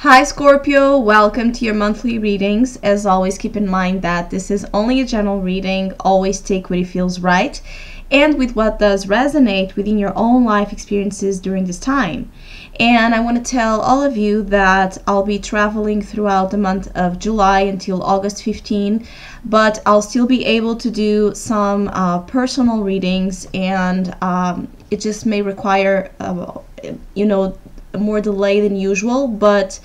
Hi Scorpio, welcome to your monthly readings. As always, keep in mind that this is only a general reading. Always take what it feels right and with what does resonate within your own life experiences during this time. And I want to tell all of you that I'll be traveling throughout the month of July until August 15, but I'll still be able to do some personal readings, and it just may require, more delay than usual. But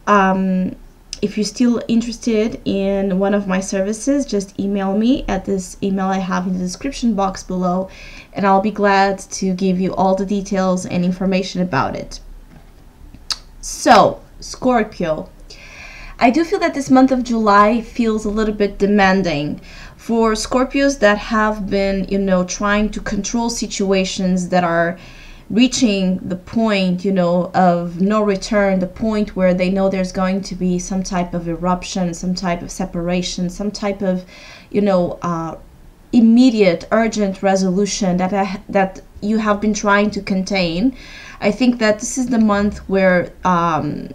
if you're still interested in one of my services, just email me at this email I have in the description box below, and I'll be glad to give you all the details and information about it. So, Scorpio, I do feel that this month of July feels a little bit demanding for Scorpios that have been, trying to control situations that are reaching the point, of no return, the point where they know there's going to be some type of eruption, some type of separation, some type of, immediate, urgent resolution that you have been trying to contain. I think that this is the month where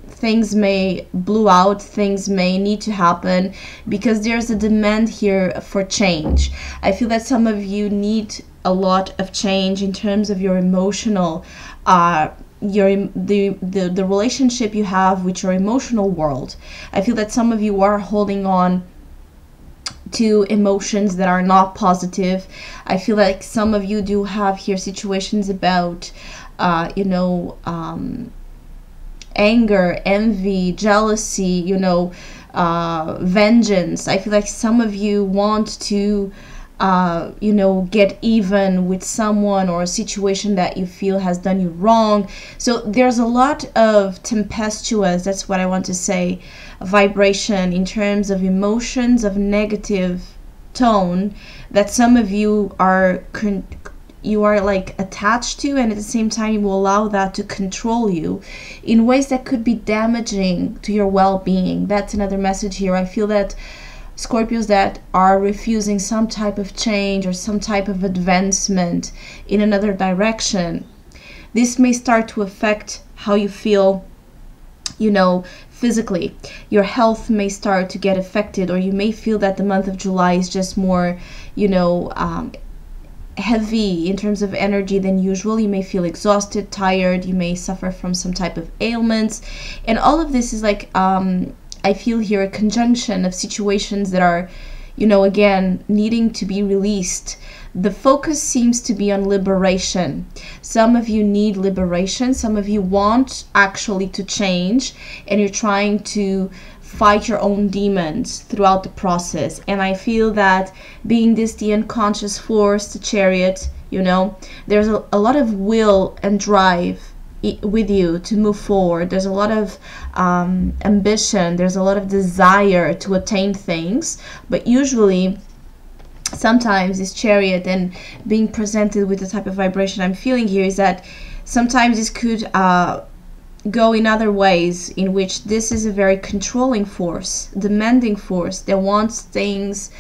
things may blow out, things may need to happen, because there's a demand here for change. I feel that some of you need a lot of change in terms of your emotional, the relationship you have with your emotional world. I feel that some of you are holding on to emotions that are not positive. I feel like some of you do have here situations about anger, envy, jealousy, vengeance. I feel like some of you want to get even with someone or a situation that you feel has done you wrong. So there's a lot of tempestuous, that's what I want to say, vibration in terms of emotions of negative tone that some of you are like attached to, and at the same time you will allow that to control you in ways that could be damaging to your well-being. That's another message here. I feel that Scorpios that are refusing some type of change or some type of advancement in another direction, this may start to affect how you feel, physically. Your health may start to get affected, or you may feel that the month of July is just more, heavy in terms of energy than usual. You may feel exhausted, tired, you may suffer from some type of ailments, and all of this is like I feel here a conjunction of situations that are, again, needing to be released. The focus seems to be on liberation. Some of you need liberation. Some of you want actually to change, and you're trying to fight your own demons throughout the process. And I feel that being the unconscious force, the chariot, there's a lot of will and drive with you to move forward. There's a lot of ambition, there's a lot of desire to attain things, but usually sometimes this chariot and being presented with the type of vibration I'm feeling here is that sometimes this could go in other ways, in which this is a very controlling force, demanding force that wants things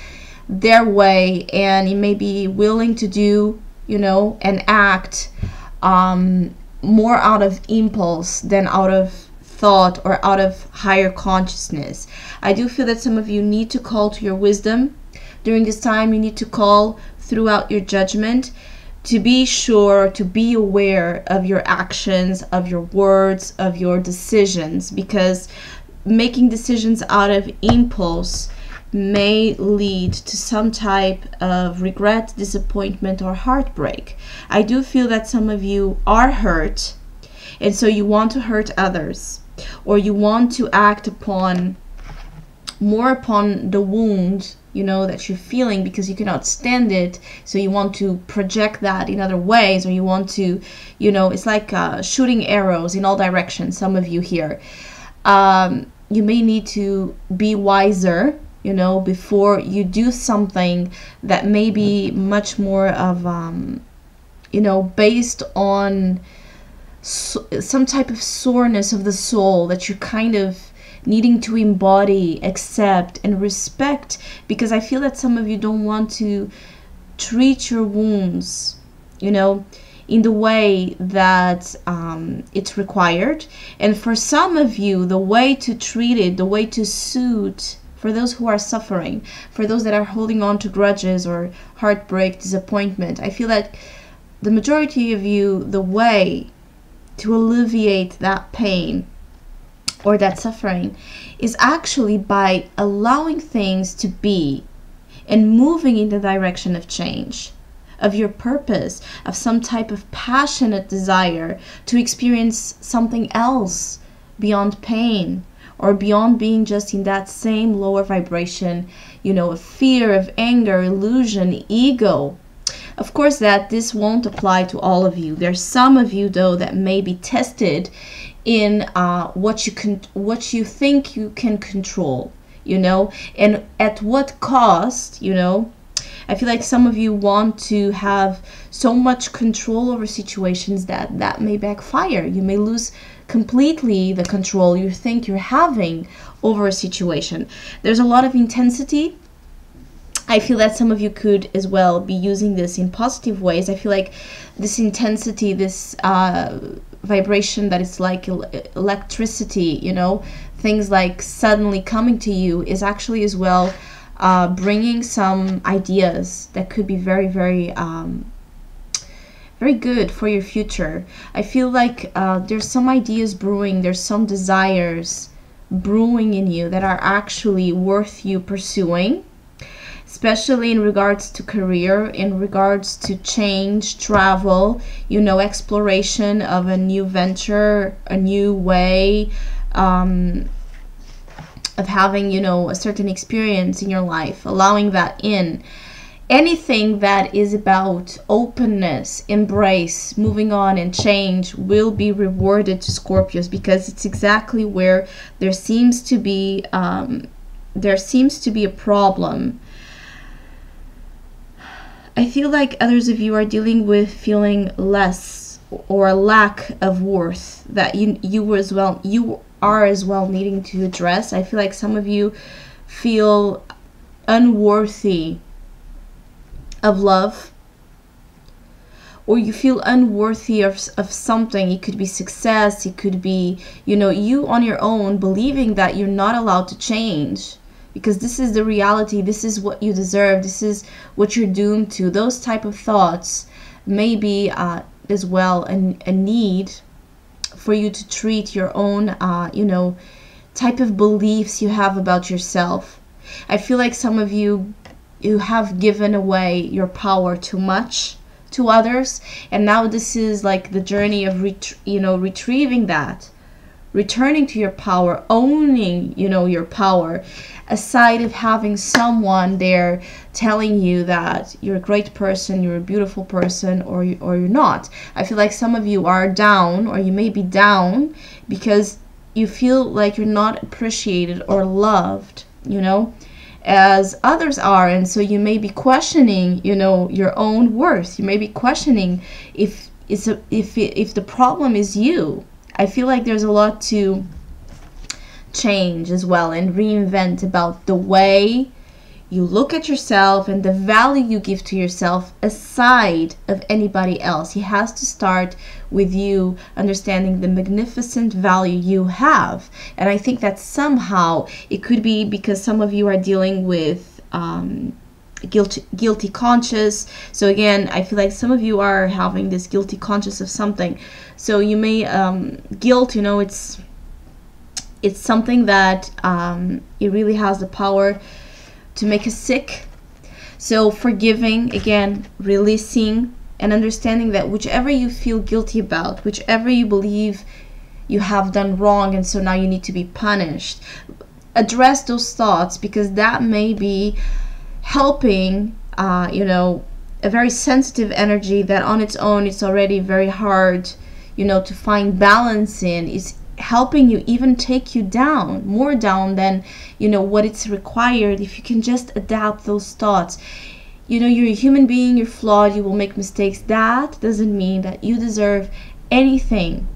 their way, and it may be willing to do, and act more out of impulse than out of thought or out of higher consciousness. I do feel that some of you need to call to your wisdom during this time. You need to call throughout your judgment to be sure, to be aware of your actions, of your words, of your decisions, because making decisions out of impulse may lead to some type of regret, disappointment, or heartbreak. I do feel that some of you are hurt, and so you want to hurt others, or you want to act upon the wound, that you're feeling, because you cannot stand it. So you want to project that in other ways, or you want to, it's like shooting arrows in all directions. Some of you here, you may need to be wiser, before you do something that may be much more of, based on some type of soreness of the soul that you're kind of needing to embody, accept, and respect, because I feel that some of you don't want to treat your wounds, in the way that it's required. And for some of you, the way to treat it, the way to soothe, for those who are suffering, for those that are holding on to grudges or heartbreak, disappointment, I feel that the majority of you, the way to alleviate that pain or that suffering is actually by allowing things to be and moving in the direction of change, of your purpose, of some type of passionate desire to experience something else beyond pain, or beyond being just in that same lower vibration, of fear, of anger, illusion, ego. Of course that this won't apply to all of you. There's some of you though that may be tested in what you think you can control, and at what cost. I feel like some of you want to have so much control over situations that may backfire. You may lose completely the control you think you're having over a situation. There's a lot of intensity. I feel that some of you could as well be using this in positive ways. I feel like this intensity, this vibration that is like electricity, things like suddenly coming to you, is actually as well bringing some ideas that could be very, very very good for your future. I feel like there's some ideas brewing, there's some desires brewing in you that are actually worth you pursuing, especially in regards to career, in regards to change, travel, exploration of a new venture, a new way of having, a certain experience in your life, allowing that in. Anything that is about openness, embrace, moving on and change will be rewarded to Scorpios, because it's exactly where there seems to be a problem. I feel like others of you are dealing with feeling less or a lack of worth that you are as well needing to address. I feel like some of you feel unworthy of love, or you feel unworthy of something. It could be success, it could be you on your own believing that you're not allowed to change, because this is the reality, this is what you deserve, this is what you're doomed to. Those type of thoughts may be as well a need for you to treat your own type of beliefs you have about yourself. I feel like some of you have given away your power too much to others, and now this is like the journey of retrieving that, returning to your power, owning your power, aside of having someone there telling you that you're a great person, you're a beautiful person, or you're not. I feel like some of you are down, or you may be down because you feel like you're not appreciated or loved, as others are, and so you may be questioning, your own worth. You may be questioning if the problem is you. I feel like there's a lot to change as well and reinvent about the way you look at yourself and the value you give to yourself aside of anybody else. It has to start with you understanding the magnificent value you have. And I think that somehow it could be because some of you are dealing with guilty conscience. So again, I feel like some of you are having this guilty conscience of something. So you may guilt, it's something that it really has the power to make us sick. So forgiving, again, releasing, and understanding that whichever you feel guilty about, whichever you believe you have done wrong and so now you need to be punished, address those thoughts, because that may be helping a very sensitive energy that on its own it's already very hard to find balance in, is helping you even take you down, more down than what it's required. If you can just adapt those thoughts, you're a human being, you're flawed, you will make mistakes. That doesn't mean that you deserve anything,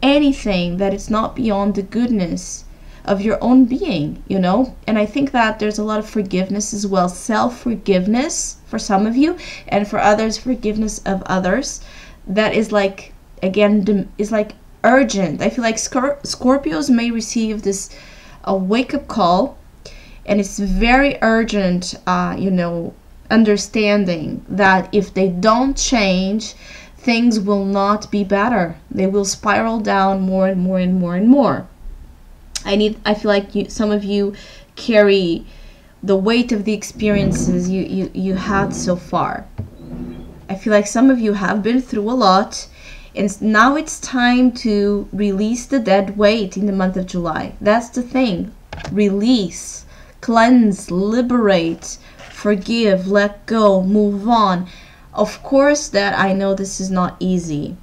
anything that is not beyond the goodness of your own being, and I think that there's a lot of forgiveness as well, self-forgiveness for some of you, and for others, forgiveness of others, that is like, again, is like urgent. I feel like Scorpios may receive this a wake-up call, and it's very urgent, understanding that if they don't change, things will not be better. They will spiral down more and more and more and more. I feel like some of you carry the weight of the experiences you had so far. I feel like some of you have been through a lot, and now it's time to release the dead weight in the month of July. That's the thing. Release, cleanse, liberate, forgive, let go, move on. Of course that I know this is not easy.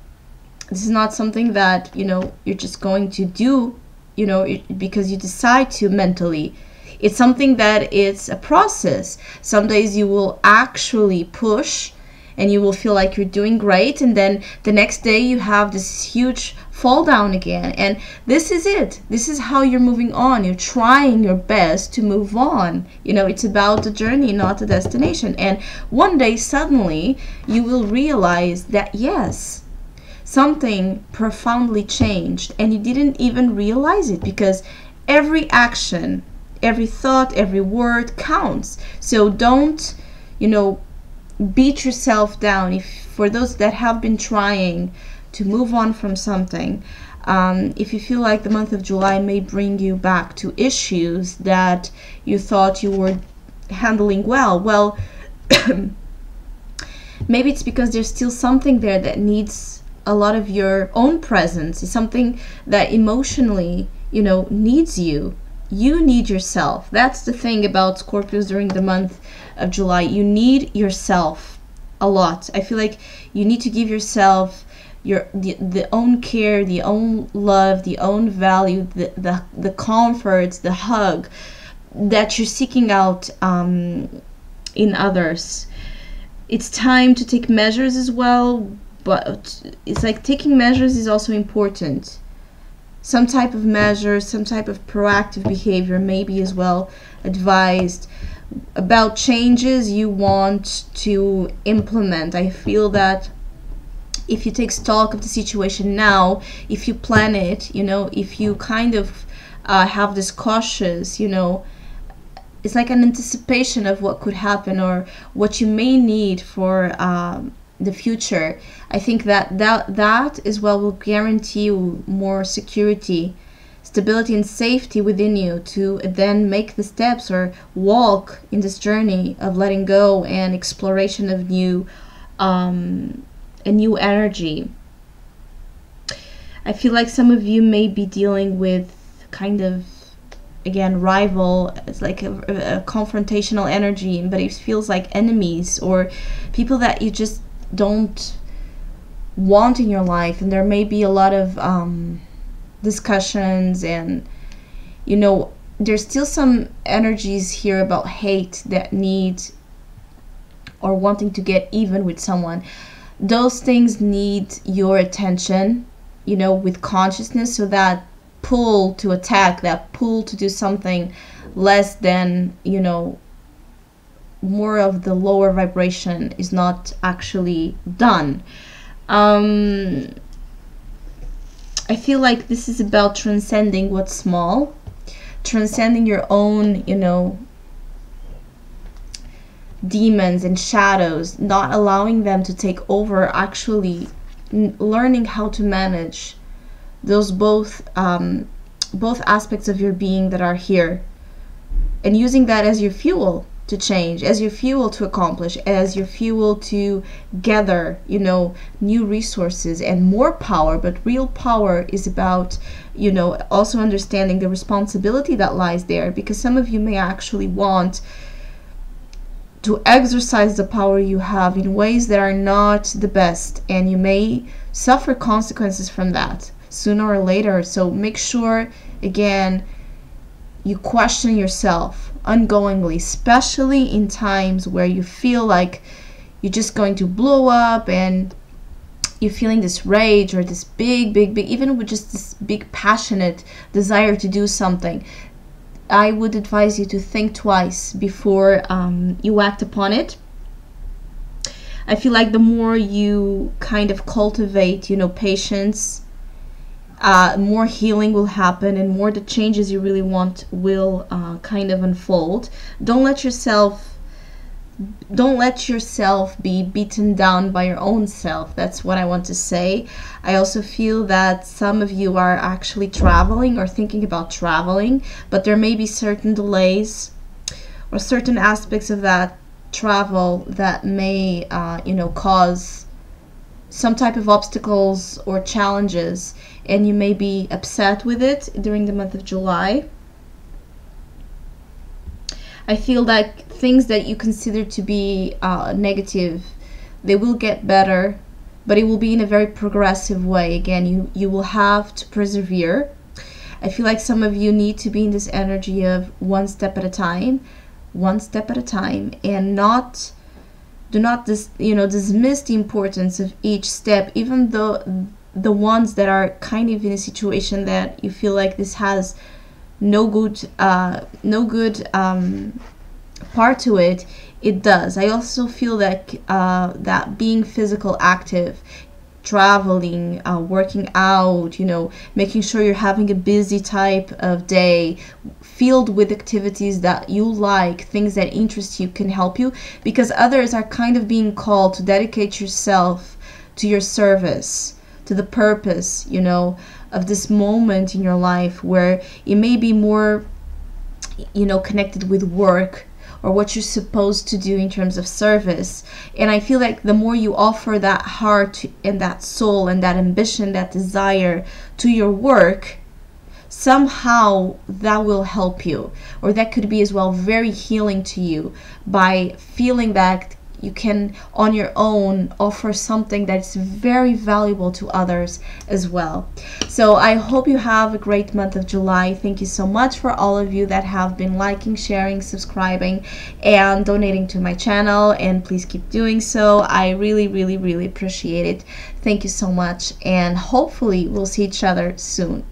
This is not something that, you're just going to do, because you decide to mentally. It's something that it's a process. Some days you will actually push and you will feel like you're doing great, and then the next day you have this huge fall down again. And this is it. This is how you're moving on. You're trying your best to move on. It's about the journey, not the destination. And one day suddenly you will realize that yes, something profoundly changed, and you didn't even realize it, because every action, every thought, every word counts. So don't, beat yourself down. If for those that have been trying to move on from something, if you feel like the month of July may bring you back to issues that you thought you were handling well, maybe it's because there's still something there that needs a lot of your own presence. It's something that emotionally, needs you. You need yourself. That's the thing about Scorpios during the month of July. You need yourself a lot. I feel like you need to give yourself the own care, the own love, the own value, the comforts, the hug that you're seeking out in others. It's time to take measures as well, but it's like taking measures is also important. Some type of measure, some type of proactive behavior may be as well advised about changes you want to implement. I feel that if you take stock of the situation now, if you plan it, if you kind of have this cautious, it's like an anticipation of what could happen or what you may need for the future. I think that as well will guarantee you more security, stability, and safety within you to then make the steps or walk in this journey of letting go and exploration of a new energy. I feel like some of you may be dealing with kind of, again, rival. It's like a confrontational energy, but it feels like enemies or people that you just don't want in your life. And there may be a lot of discussions, and there's still some energies here about hate that need or wanting to get even with someone. Those things need your attention, with consciousness, so that pull to attack, that pull to do something less than, more of the lower vibration is not actually done. I feel like this is about transcending what's small, transcending your own, demons and shadows, not allowing them to take over, actually learning how to manage those both aspects of your being that are here, and using that as your fuel to change, as your fuel to accomplish, as your fuel to gather, new resources and more power. But real power is about, also understanding the responsibility that lies there, because some of you may actually want to exercise the power you have in ways that are not the best, and you may suffer consequences from that sooner or later. So make sure, again, you question yourself ongoingly, especially in times where you feel like you're just going to blow up and you're feeling this rage or this big, even with just this big passionate desire to do something. I would advise you to think twice before you act upon it. I feel like the more you kind of cultivate, you know, patience, more healing will happen, and more the changes you really want will kind of unfold. Don't let yourself don't let yourself be beaten down by your own self. That's what I want to say. I also feel that some of you are actually traveling or thinking about traveling, but there may be certain delays or certain aspects of that travel that may cause some type of obstacles or challenges, and you may be upset with it during the month of July. I feel like things that you consider to be negative, they will get better, but it will be in a very progressive way. Again, you will have to persevere. I feel like some of you need to be in this energy of one step at a time, and do not dismiss the importance of each step, even though the ones that are kind of in a situation that you feel like this has no good part to it. It does. I also feel that that being physical active, traveling, working out, making sure you're having a busy type of day filled with activities that you like, things that interest you, can help you, because others are kind of being called to dedicate yourself to your service, to the purpose, of this moment in your life, where it may be more, connected with work or what you're supposed to do in terms of service. And I feel like the more you offer that heart and that soul and that ambition, that desire to your work, somehow that will help you, or that could be as well very healing to you, by feeling that you can on your own offer something that's very valuable to others as well. So I hope you have a great month of July. Thank you so much for all of you that have been liking, sharing, subscribing, and donating to my channel, and please keep doing so. I really, really, really appreciate it. Thank you so much, and hopefully we'll see each other soon.